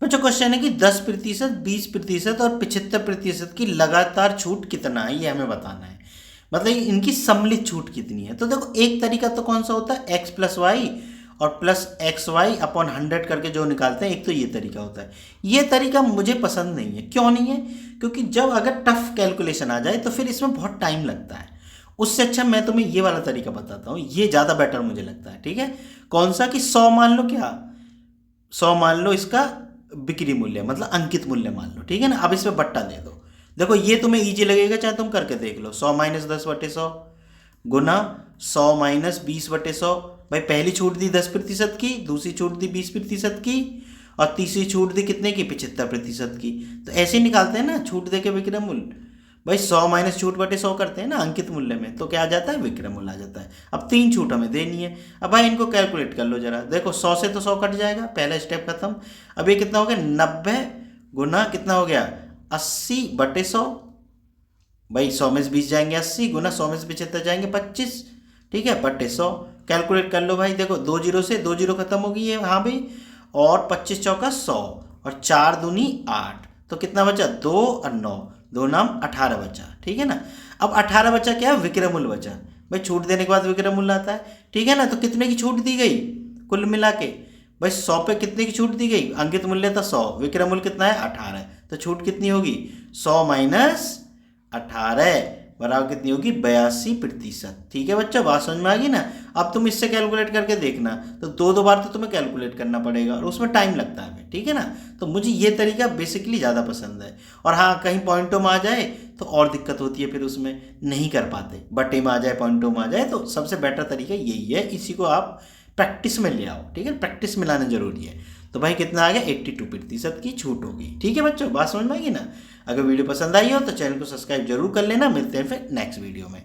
बच्चों क्वेश्चन है कि 10%, 20% और 75% की लगातार छूट कितना है, ये हमें बताना है। मतलब इनकी सम्मिलित छूट कितनी है। तो देखो एक तरीका तो कौन सा होता है, एक्स प्लस वाई और प्लस एक्स वाई अपॉन 100 करके जो निकालते हैं, एक तो ये तरीका होता है। ये तरीका मुझे पसंद नहीं है। क्यों नहीं है? क्योंकि जब अगर टफ कैलकुलेशन आ जाए तो फिर इसमें बहुत टाइम लगता है। उससे अच्छा मैं तुम्हें ये वाला तरीका बताता हूँ, ये ज़्यादा बेटर मुझे लगता है। ठीक है, कौन सा कि 100 मान लो, क्या 100 मान लो इसका बिक्री मूल्य, मतलब अंकित मूल्य मान लो। ठीक है ना, अब इसमें बट्टा दे दो। देखो ये तुम्हें इजी लगेगा, चाहे तुम करके देख लो। 100 माइनस 10/100 गुना 100 माइनस 20/100। भाई पहली छूट दी 10% की, दूसरी छूट दी 20% की, और तीसरी छूट दी कितने की, 75% की। तो ऐसे ही निकालते हैं ना छूट दे के विक्रय मूल्य। भाई 100 माइनस छूट बटे 100 करते हैं ना अंकित मूल्य में, तो क्या आ जाता है, विक्रय मूल्य आ जाता है। अब 3 छूट हमें देनी है। अब भाई इनको कैलकुलेट कर लो जरा। देखो 100 से तो 100 कट जाएगा, पहला स्टेप खत्म। अब ये कितना हो गया, 90 गुना कितना हो गया, 80/100। भाई 100 में से 20 जाएंगे 80, गुना 100 में से 75 जाएंगे 25। ठीक है, बटे 100। कैलकुलेट कर लो भाई। देखो 2 जीरो से 2 जीरो खत्म होगी ये, हाँ भाई। और 25 चौका 100, और 4 दूनी 8, तो कितना बचा, 2 और 9, 2 नाम 18 बचा। ठीक है ना। अब 18 बचा, क्या विक्रय मूल्य बचा। भाई छूट देने के बाद विक्रय मूल्य आता है। ठीक है ना, तो कितने की छूट दी गई कुल मिला के। भाई 100 पे कितने की छूट दी गई, अंकित मूल्य था 100, विक्रय मूल्य कितना है 18, तो छूट कितनी होगी, 100 माइनस 18 बराबर कितनी होगी, 82%। ठीक है बच्चों, बात समझ में आ गई ना। अब तुम इससे कैलकुलेट करके देखना, तो दो दो बार तो तुम्हें कैलकुलेट करना पड़ेगा और उसमें टाइम लगता है। ठीक है ना, तो मुझे ये तरीका बेसिकली ज़्यादा पसंद है। और हाँ, कहीं पॉइंटों में आ जाए तो और दिक्कत होती है, फिर उसमें नहीं कर पाते। बटे में आ जाए, पॉइंटों में आ जाए, तो सबसे बेटर तरीका यही है। इसी को आप प्रैक्टिस में ले आओ। ठीक है, प्रैक्टिस में लाना जरूरी है। तो भाई कितना आ गया, 82% की छूट होगी। ठीक है बच्चों, बात समझ में आएगी ना। अगर वीडियो पसंद आई हो तो चैनल को सब्सक्राइब जरूर कर लेना। मिलते हैं फिर नेक्स्ट वीडियो में।